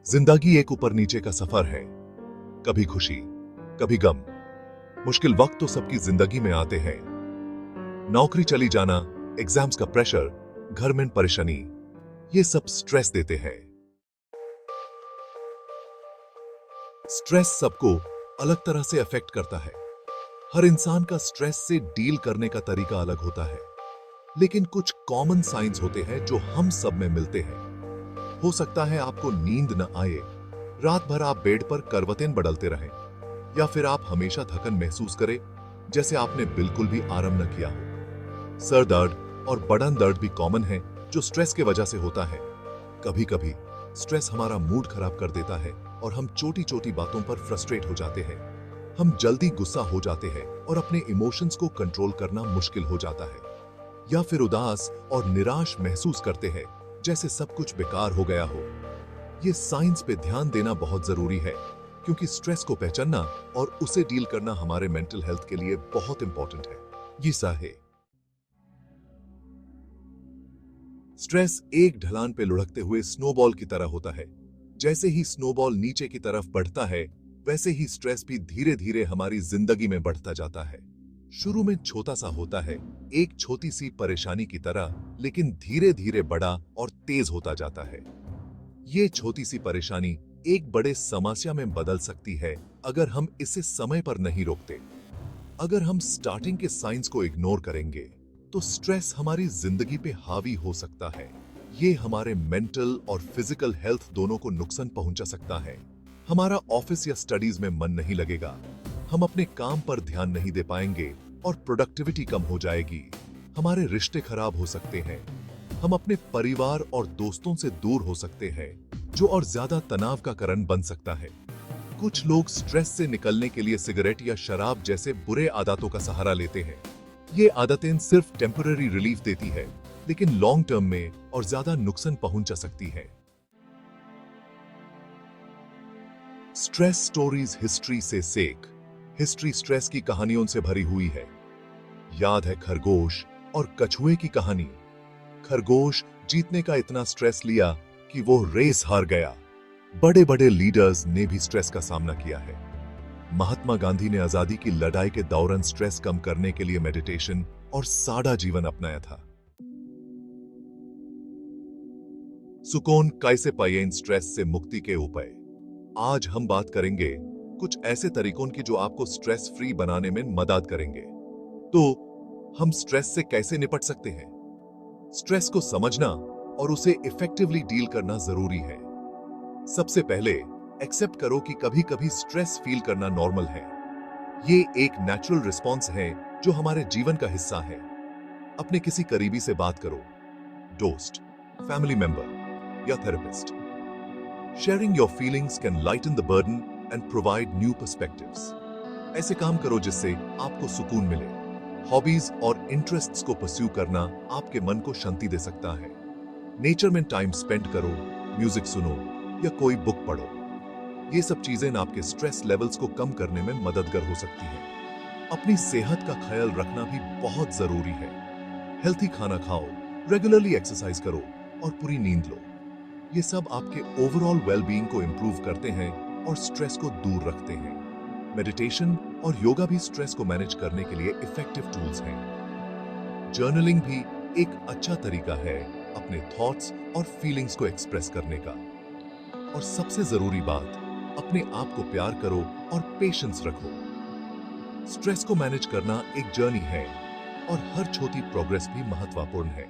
जिंदगी एक ऊपर नीचे का सफर है। कभी खुशी, कभी गम। मुश्किल वक्त तो सबकी जिंदगी में आते हैं। नौकरी चली जाना, एग्जाम्स का प्रेशर, घर में परेशानी, ये सब स्ट्रेस देते हैं। स्ट्रेस सबको अलग तरह से अफेक्ट करता है। हर इंसान का स्ट्रेस से डील करने का तरीका अलग होता है, लेकिन कुछ कॉमन साइंस होते हैं जो हम सब में मिलते हैं। हो सकता है आपको नींद न आए, रात भर आप बेड पर करवटें बदलते रहें, या फिर आप हमेशा थकन महसूस करें, जैसे आपने बिल्कुल भी आराम न किया हो। सर दर्द और बदन दर्द भी कॉमन है जो स्ट्रेस के वजह से होता है। कभी कभी स्ट्रेस हमारा मूड खराब कर देता है और हम छोटी छोटी बातों पर फ्रस्ट्रेट हो जाते हैं। हम जल्दी गुस्सा हो जाते हैं और अपने इमोशंस को कंट्रोल करना मुश्किल हो जाता है, या फिर उदास और निराश महसूस करते हैं, जैसे सब कुछ बेकार हो गया हो। ये साइंस पे ध्यान देना बहुत जरूरी है, क्योंकि स्ट्रेस को पहचानना और उसे डील करना हमारे मेंटल हेल्थ के लिए बहुत इंपॉर्टेंट है। ये है स्ट्रेस एक ढलान पे लुढ़कते हुए स्नोबॉल की तरह होता है। जैसे ही स्नोबॉल नीचे की तरफ बढ़ता है, वैसे ही स्ट्रेस भी धीरे धीरे हमारी जिंदगी में बढ़ता जाता है। शुरू में छोटा सा होता है, एक छोटी सी परेशानी की तरह, लेकिन धीरे धीरे बड़ा और तेज होता जाता है। ये छोटी सी परेशानी एक बड़े समस्या में बदल सकती है अगर हम इसे समय पर नहीं रोकते। अगर हम स्टार्टिंग के साइंस को इग्नोर करेंगे, तो स्ट्रेस हमारी जिंदगी पे हावी हो सकता है। ये हमारे मेंटल और फिजिकल हेल्थ दोनों को नुकसान पहुंचा सकता है। हमारा ऑफिस या स्टडीज में मन नहीं लगेगा, हम अपने काम पर ध्यान नहीं दे पाएंगे और प्रोडक्टिविटी कम हो जाएगी। हमारे रिश्ते खराब हो सकते हैं, हम अपने परिवार और दोस्तों से दूर हो सकते हैं, जो और ज्यादा तनाव का कारण बन सकता है। कुछ लोग स्ट्रेस से निकलने के लिए सिगरेट या शराब जैसे बुरे आदतों का सहारा लेते हैं। ये आदतें सिर्फ टेम्पररी रिलीफ देती है, लेकिन लॉन्ग टर्म में और ज्यादा नुकसान पहुंचा सकती है। स्ट्रेस स्टोरीज हिस्ट्री से सीख। हिस्ट्री स्ट्रेस की कहानियों से भरी हुई है। याद है खरगोश और कछुए की कहानी। खरगोश जीतने का इतना स्ट्रेस लिया कि वो रेस हार गया। बड़े बड़े लीडर्स ने भी स्ट्रेस का सामना किया है। महात्मा गांधी ने आजादी की लड़ाई के दौरान स्ट्रेस कम करने के लिए मेडिटेशन और सादा जीवन अपनाया था। सुकून कैसे पाएं स्ट्रेस से मुक्ति के उपाय। आज हम बात करेंगे कुछ ऐसे तरीकों की जो आपको स्ट्रेस फ्री बनाने में मदद करेंगे। तो हम स्ट्रेस से कैसे निपट सकते हैं? स्ट्रेस को समझना और उसे इफेक्टिवली डील करना जरूरी है। सबसे पहले एक्सेप्ट करो कि कभी कभी स्ट्रेस फील करना नॉर्मल है। ये एक नेचुरल रिस्पॉन्स है जो हमारे जीवन का हिस्सा है। अपने किसी करीबी से बात करो, दोस्त, फैमिली मेंबर या therapist. Sharing your feelings can lighten the burden and provide new perspectives. ऐसे काम करो जिससे आपको सुकून मिले। हॉबीज और इंटरेस्ट्स को परस्यू करना आपके मन को शांति दे सकता है। नेचर में टाइम स्पेंड करो, म्यूजिक सुनो या कोई बुक पढ़ो। ये सब चीजें आपके स्ट्रेस लेवल्स को कम करने में मददगार हो सकती हैं। अपनी सेहत का ख्याल रखना भी बहुत जरूरी है। हेल्थी खाना खाओ, रेगुलरली एक्सरसाइज करो और पूरी नींद लो। ये सब आपके ओवरऑल वेलबीइंग को इंप्रूव करते हैं और स्ट्रेस को दूर रखते हैं। मेडिटेशन और योगा भी स्ट्रेस को मैनेज करने के लिए इफेक्टिव टूल्स हैं। जर्नलिंग भी एक अच्छा तरीका है अपने थॉट्स और फीलिंग्स को एक्सप्रेस करने का। और सबसे जरूरी बात, अपने आप को प्यार करो और पेशेंस रखो। स्ट्रेस को मैनेज करना एक जर्नी है और हर छोटी प्रोग्रेस भी महत्वपूर्ण है।